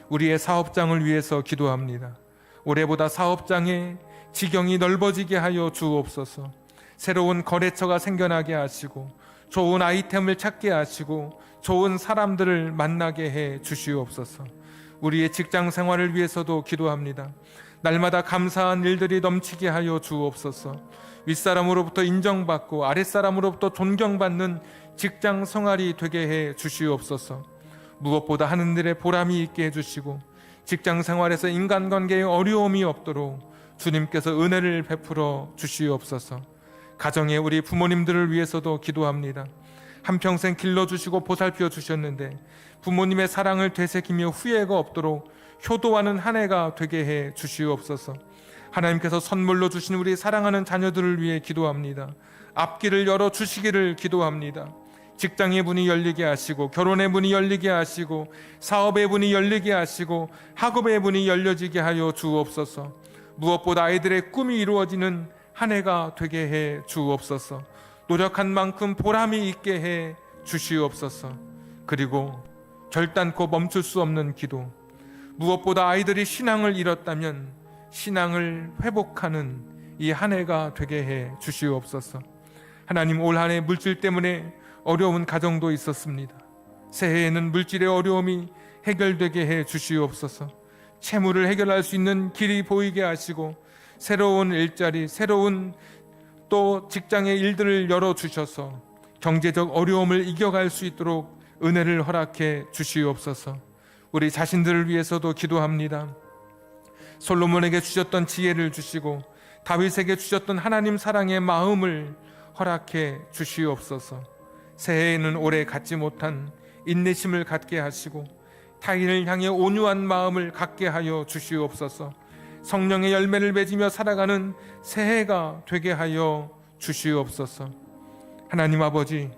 우리의 사업장을 위해서 기도합니다. 올해보다 사업장의 지경이 넓어지게 하여 주옵소서. 새로운 거래처가 생겨나게 하시고 좋은 아이템을 찾게 하시고 좋은 사람들을 만나게 해 주시옵소서. 우리의 직장 생활을 위해서도 기도합니다. 날마다 감사한 일들이 넘치게 하여 주옵소서. 윗사람으로부터 인정받고 아랫사람으로부터 존경받는 직장 생활이 되게 해 주시옵소서. 무엇보다 하늘의 보람이 있게 해주시고 직장 생활에서 인간관계에 어려움이 없도록 주님께서 은혜를 베풀어 주시옵소서. 가정에 우리 부모님들을 위해서도 기도합니다. 한평생 길러주시고 보살펴 주셨는데 부모님의 사랑을 되새기며 후회가 없도록 효도하는 한 해가 되게 해 주시옵소서. 하나님께서 선물로 주신 우리 사랑하는 자녀들을 위해 기도합니다. 앞길을 열어 주시기를 기도합니다. 직장의 문이 열리게 하시고 결혼의 문이 열리게 하시고 사업의 문이 열리게 하시고 학업의 문이 열려지게 하여 주옵소서. 무엇보다 아이들의 꿈이 이루어지는 한 해가 되게 해 주옵소서. 노력한 만큼 보람이 있게 해 주시옵소서. 그리고 결단코 멈출 수 없는 기도, 무엇보다 아이들이 신앙을 잃었다면 신앙을 회복하는 이 한 해가 되게 해 주시옵소서. 하나님, 올 한 해 물질 때문에 어려운 가정도 있었습니다. 새해에는 물질의 어려움이 해결되게 해 주시옵소서. 채무를 해결할 수 있는 길이 보이게 하시고 새로운 일자리, 새로운 또 직장의 일들을 열어주셔서 경제적 어려움을 이겨갈 수 있도록 은혜를 허락해 주시옵소서. 우리 자신들을 위해서도 기도합니다. 솔로몬에게 주셨던 지혜를 주시고 다윗에게 주셨던 하나님 사랑의 마음을 허락해 주시옵소서. 새해에는 오래 갖지 못한 인내심을 갖게 하시고 타인을 향해 온유한 마음을 갖게 하여 주시옵소서. 성령의 열매를 맺으며 살아가는 새해가 되게 하여 주시옵소서. 하나님 아버지,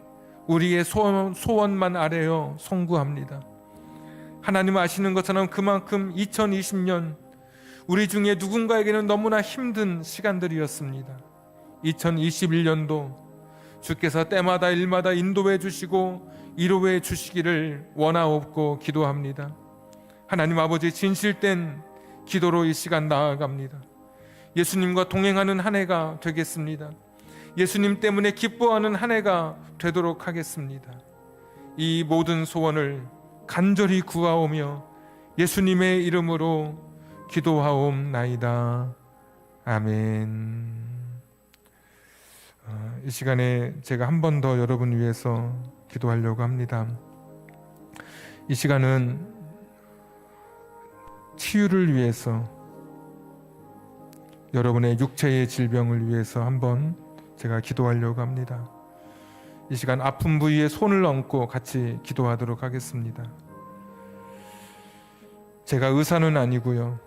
우리의 소원만 아뢰어 송구합니다. 하나님 아시는 것처럼 그만큼 2020년 우리 중에 누군가에게는 너무나 힘든 시간들이었습니다. 2021년도 주께서 때마다 일마다 인도해 주시고 위로해 주시기를 원하옵고 기도합니다. 하나님 아버지, 진실된 기도로 이 시간 나아갑니다. 예수님과 동행하는 한 해가 되겠습니다. 예수님 때문에 기뻐하는 한 해가 되도록 하겠습니다. 이 모든 소원을 간절히 구하오며 예수님의 이름으로 기도하옵나이다. 아멘. 이 시간에 제가 한 번 더 여러분 위해서 기도하려고 합니다. 이 시간은 치유를 위해서, 여러분의 육체의 질병을 위해서 한번 제가 기도하려고 합니다. 이 시간 아픈 부위에 손을 얹고 같이 기도하도록 하겠습니다. 제가 의사는 아니고요,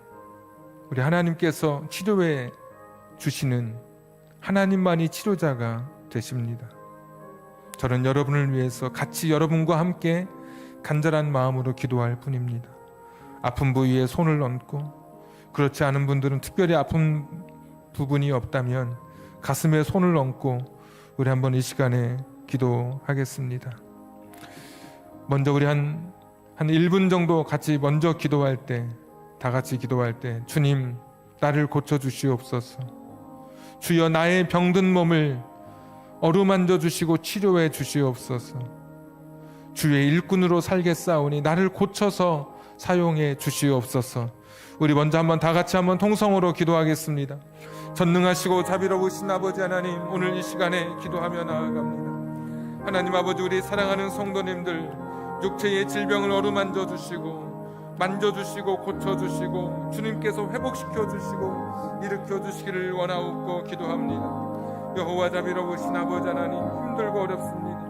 우리 하나님께서 치료해 주시는 하나님만이 치료자가 되십니다. 저는 여러분을 위해서 같이 여러분과 함께 간절한 마음으로 기도할 뿐입니다. 아픈 부위에 손을 얹고, 그렇지 않은 분들은 특별히 아픈 부분이 없다면 가슴에 손을 얹고 우리 한번 이 시간에 기도하겠습니다. 먼저 우리 한 1분 정도 같이 먼저 기도할 때, 다 같이 기도할 때, 주님 나를 고쳐주시옵소서. 주여 나의 병든 몸을 어루만져 주시고 치료해 주시옵소서. 주의 일꾼으로 살겠사오니 나를 고쳐서 사용해 주시옵소서. 우리 먼저 한번 다 같이 한번 통성으로 기도하겠습니다. 전능하시고 자비로우신 아버지 하나님, 오늘 이 시간에 기도하며 나아갑니다. 하나님 아버지, 우리 사랑하는 성도님들 육체의 질병을 어루만져 주시고 만져주시고 고쳐주시고 주님께서 회복시켜주시고 일으켜주시기를 원하옵고 기도합니다. 여호와 자비로우신 아버지 하나님, 힘들고 어렵습니다.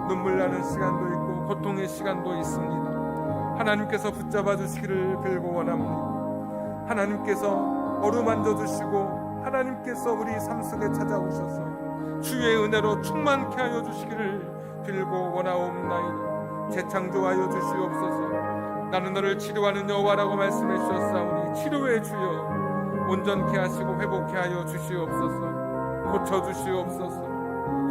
눈물 나는 시간도 있고 고통의 시간도 있습니다. 하나님께서 붙잡아 주시기를 빌고 원합니다. 하나님께서 어루만져 주시고 하나님께서 우리 삶 속에 찾아오셔서 주의 은혜로 충만케 하여 주시기를 빌고 원하옵나이다. 재창조하여 주시옵소서. 나는 너를 치료하는 여호와라고 말씀해 주셨사오니 치료해 주여 온전케 하시고 회복케 하여 주시옵소서. 고쳐주시옵소서.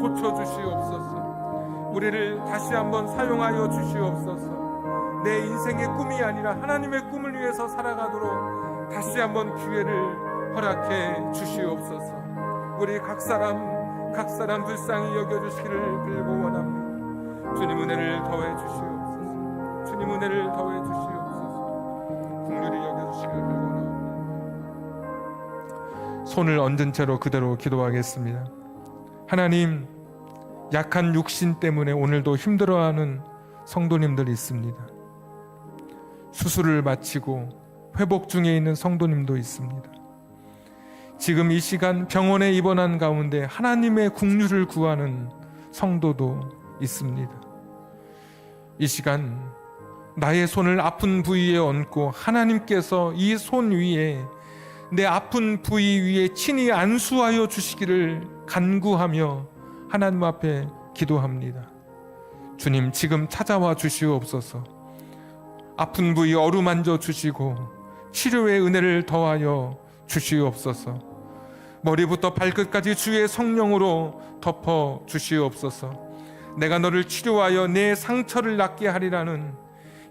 고쳐주시옵소서. 우리를 다시 한번 사용하여 주시옵소서. 내 인생의 꿈이 아니라 하나님의 꿈을 위해서 살아가도록 다시 한번 기회를 허락해 주시옵소서. 우리 각 사람 불쌍히 여겨주시기를 빌고 원합니다. 주님 은혜를 더해 주시옵소서. 주님 은혜를 더해 주시옵소서. 긍휼히 여겨주시기를 빌고 원합니다. 손을 얹은 채로 그대로 기도하겠습니다. 하나님, 약한 육신 때문에 오늘도 힘들어하는 성도님들이 있습니다. 수술을 마치고 회복 중에 있는 성도님도 있습니다. 지금 이 시간 병원에 입원한 가운데 하나님의 긍휼을 구하는 성도도 있습니다. 이 시간 나의 손을 아픈 부위에 얹고 하나님께서 이 손 위에, 내 아픈 부위 위에 친히 안수하여 주시기를 간구하며 하나님 앞에 기도합니다. 주님, 지금 찾아와 주시옵소서. 아픈 부위 어루만져 주시고 치료의 은혜를 더하여 주시옵소서. 머리부터 발끝까지 주의 성령으로 덮어 주시옵소서. 내가 너를 치료하여 내 상처를 낫게 하리라는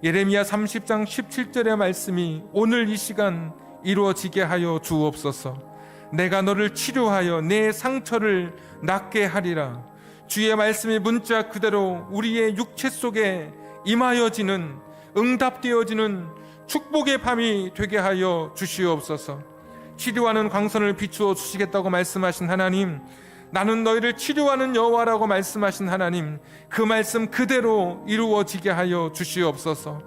예레미야 30장 17절의 말씀이 오늘 이 시간 이루어지게 하여 주옵소서. 내가 너를 치료하여 내 상처를 낫게 하리라. 주의 말씀이 문자 그대로 우리의 육체 속에 임하여지는, 응답되어지는 축복의 밤이 되게 하여 주시옵소서. 치료하는 광선을 비추어 주시겠다고 말씀하신 하나님, 나는 너희를 치료하는 여호와라고 말씀하신 하나님, 그 말씀 그대로 이루어지게 하여 주시옵소서.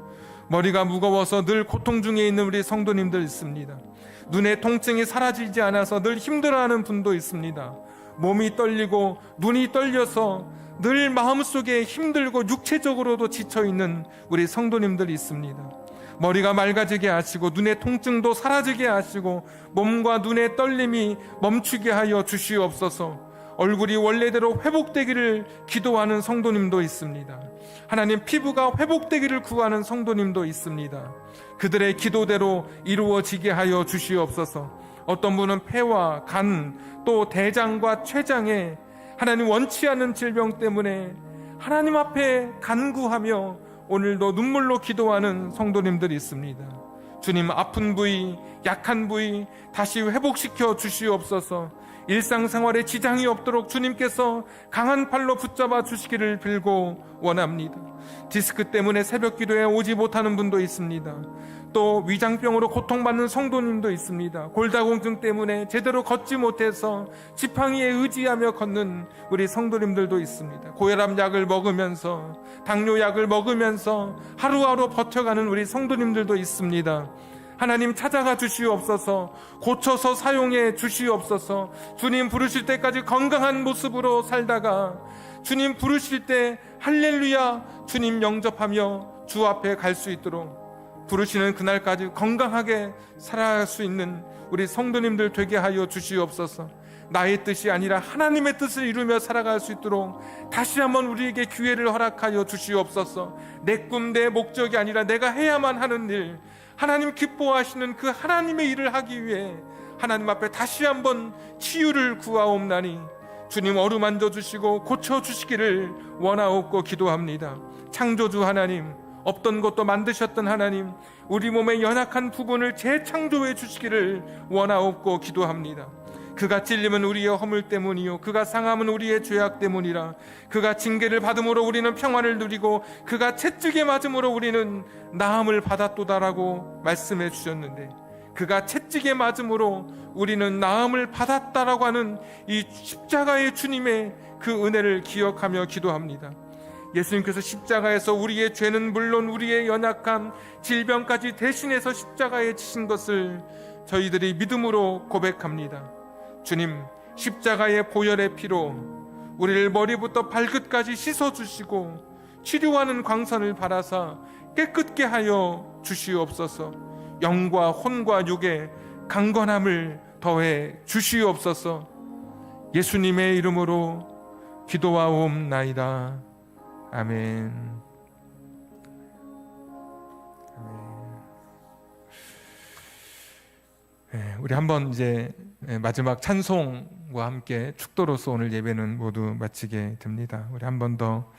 머리가 무거워서 늘 고통 중에 있는 우리 성도님들 있습니다. 눈의 통증이 사라지지 않아서 늘 힘들어하는 분도 있습니다. 몸이 떨리고 눈이 떨려서 늘 마음속에 힘들고 육체적으로도 지쳐있는 우리 성도님들이 있습니다. 머리가 맑아지게 하시고 눈의 통증도 사라지게 하시고 몸과 눈의 떨림이 멈추게 하여 주시옵소서. 얼굴이 원래대로 회복되기를 기도하는 성도님도 있습니다. 하나님, 피부가 회복되기를 구하는 성도님도 있습니다. 그들의 기도대로 이루어지게 하여 주시옵소서. 어떤 분은 폐와 간, 또 대장과 췌장에 하나님 원치 않는 질병 때문에 하나님 앞에 간구하며 오늘도 눈물로 기도하는 성도님들이 있습니다. 주님, 아픈 부위, 약한 부위 다시 회복시켜 주시옵소서. 일상생활에 지장이 없도록 주님께서 강한 팔로 붙잡아 주시기를 빌고 원합니다. 디스크 때문에 새벽 기도에 오지 못하는 분도 있습니다. 또 위장병으로 고통받는 성도님도 있습니다. 골다공증 때문에 제대로 걷지 못해서 지팡이에 의지하며 걷는 우리 성도님들도 있습니다. 고혈압 약을 먹으면서, 당뇨 약을 먹으면서 하루하루 버텨가는 우리 성도님들도 있습니다. 하나님, 찾아가 주시옵소서. 고쳐서 사용해 주시옵소서. 주님 부르실 때까지 건강한 모습으로 살다가 주님 부르실 때 할렐루야 주님 영접하며 주 앞에 갈 수 있도록, 부르시는 그날까지 건강하게 살아갈 수 있는 우리 성도님들 되게 하여 주시옵소서. 나의 뜻이 아니라 하나님의 뜻을 이루며 살아갈 수 있도록 다시 한번 우리에게 기회를 허락하여 주시옵소서. 내 꿈, 내 목적이 아니라 내가 해야만 하는 일, 하나님 기뻐하시는 그 하나님의 일을 하기 위해 하나님 앞에 다시 한번 치유를 구하옵나니 주님 어루만져 주시고 고쳐주시기를 원하옵고 기도합니다. 창조주 하나님, 없던 것도 만드셨던 하나님, 우리 몸의 연약한 부분을 재창조해 주시기를 원하옵고 기도합니다. 그가 찔림은 우리의 허물 때문이요 그가 상함은 우리의 죄악 때문이라. 그가 징계를 받음으로 우리는 평안을 누리고 그가 채찍에 맞음으로 우리는 나음을 받았도다라고 말씀해 주셨는데, 그가 채찍에 맞음으로 우리는 나음을 받았다라고 하는 이 십자가의 주님의 그 은혜를 기억하며 기도합니다. 예수님께서 십자가에서 우리의 죄는 물론 우리의 연약함, 질병까지 대신해서 십자가에 지신 것을 저희들이 믿음으로 고백합니다. 주님, 십자가의 보혈의 피로 우리를 머리부터 발끝까지 씻어주시고 치료하는 광선을 바라사 깨끗게 하여 주시옵소서. 영과 혼과 육에 강건함을 더해 주시옵소서. 예수님의 이름으로 기도하옵나이다. 아멘. 우리 한번 이제 마지막 찬송과 함께 축도로서 오늘 예배는 모두 마치게 됩니다. 우리 한 번 더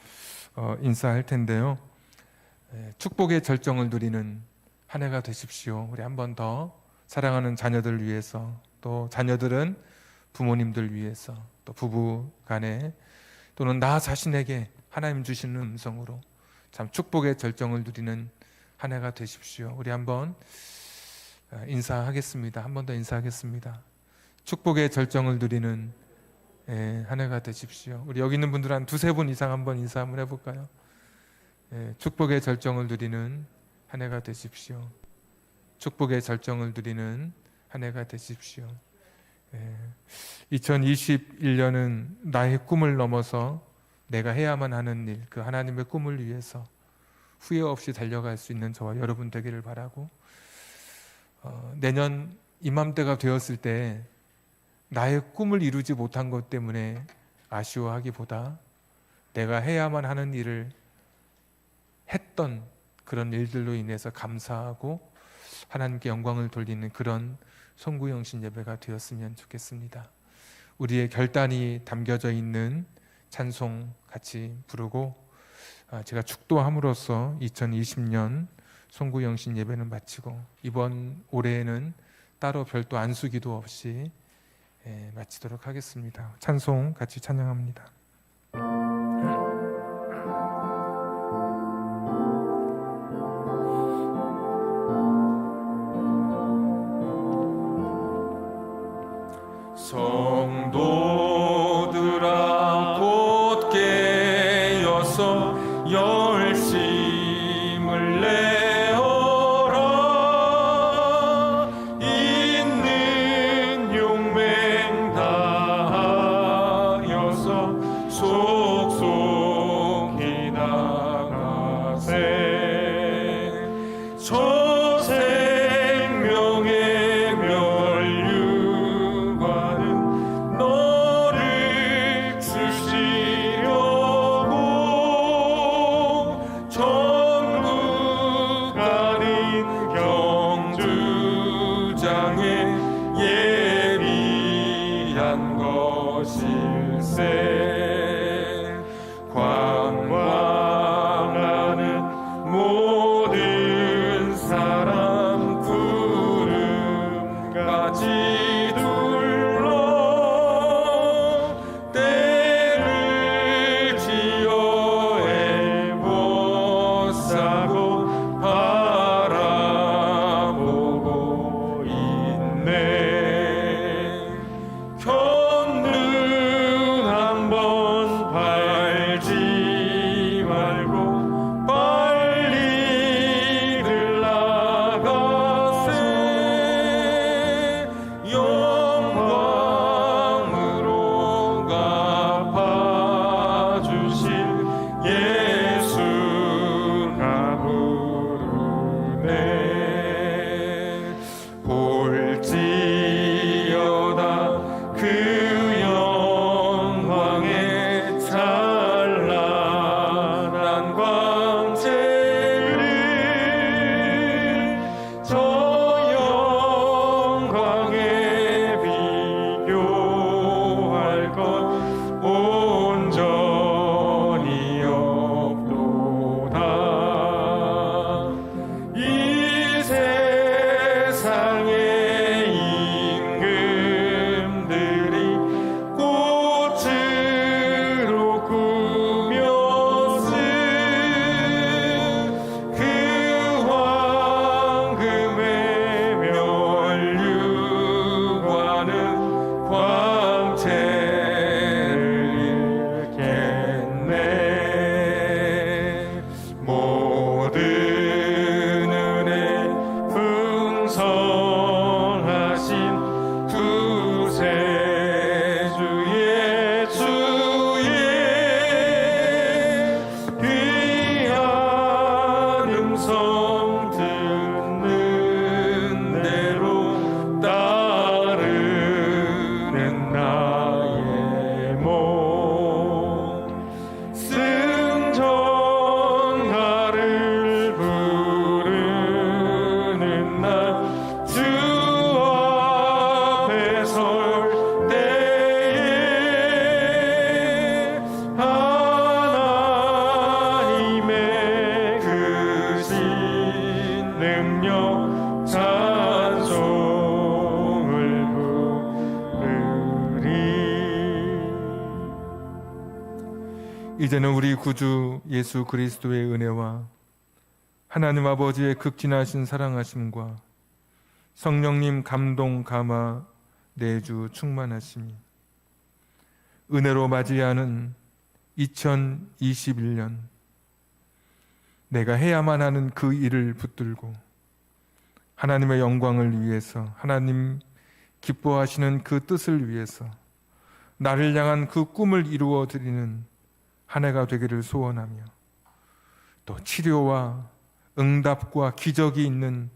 인사할 텐데요. 축복의 절정을 누리는 한 해가 되십시오. 우리 한 번 더 사랑하는 자녀들 위해서, 또 자녀들은 부모님들 위해서, 또 부부 간에, 또는 나 자신에게 하나님 주시는 음성으로 참 축복의 절정을 누리는 한 해가 되십시오. 우리 한번 인사하겠습니다. 한 번 더 인사하겠습니다. 축복의 절정을 누리는 한 해가 되십시오. 우리 여기 있는 분들 한 두세 분 이상 한번 인사 한번 해볼까요? 축복의 절정을 누리는 한 해가 되십시오. 축복의 절정을 누리는 한 해가 되십시오. 2021년은 나의 꿈을 넘어서 내가 해야만 하는 일, 그 하나님의 꿈을 위해서 후회 없이 달려갈 수 있는 저와 여러분 되기를 바라고, 내년 이맘때가 되었을 때 나의 꿈을 이루지 못한 것 때문에 아쉬워하기보다 내가 해야만 하는 일을 했던 그런 일들로 인해서 감사하고 하나님께 영광을 돌리는 그런 송구영신 예배가 되었으면 좋겠습니다. 우리의 결단이 담겨져 있는 찬송 같이 부르고 제가 축도함으로써 2020년 송구영신 예배는 마치고 이번 올해에는 따로 별도 안수기도 없이 마치도록 하겠습니다. 찬송 같이 찬양합니다. 성도들아 곧 깨어서 열심을 내어라. 있는 용맹 다하여서 속속히 나가세. 저 생명의 면류관은 너를 주시려고 천국 가는 경주장에 예비한 것일세. 관광하는 모든 사람 구름같이 둘러 때를 지어 애워싸고 바라보고 있네. 견눈 한번 팔지 말고 빨리들 나가세. 영광으로 갚아주실 예수가 부르네. 볼지어다 그 영광의 찬란한 광채를 저 영광에 비교할 것 온전히 없도다. 이 세상의 임금들이 꽃으로 꾸몄으 그 황금의 면류관은 광채를 잃겠네. 모든 은혜 풍성하신 구세주 예수의 귀한 음성 듣는 대로 따르는 나의 몸. 승전가를 부르는 날 주 앞에 설 때에 하나님의 크신 능력 찬송을 부르리. 이제는 우리 구주 예수 그리스도의 은혜와 하나님 아버지의 극진하신 사랑하심과 성령님 감동 감화 내주 충만하심이 은혜로 맞이하는 2021년 내가 해야만 하는 그 일을 붙들고 하나님의 영광을 위해서, 하나님 기뻐하시는 그 뜻을 위해서 나를 향한 그 꿈을 이루어 드리는 한 해가 되기를 소원하며, 또 치료와 응답과 기적이 있는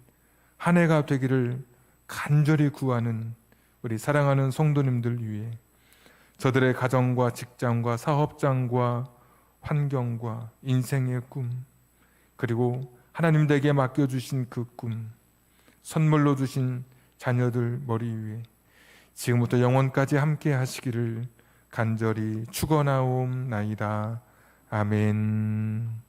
한 해가 되기를 간절히 구하는 우리 사랑하는 성도님들 위해 저들의 가정과 직장과 사업장과 환경과 인생의 꿈, 그리고 하나님 댁에 맡겨주신 그 꿈, 선물로 주신 자녀들 머리 위에 지금부터 영원까지 함께 하시기를 간절히 축원하옵나이다. 아멘.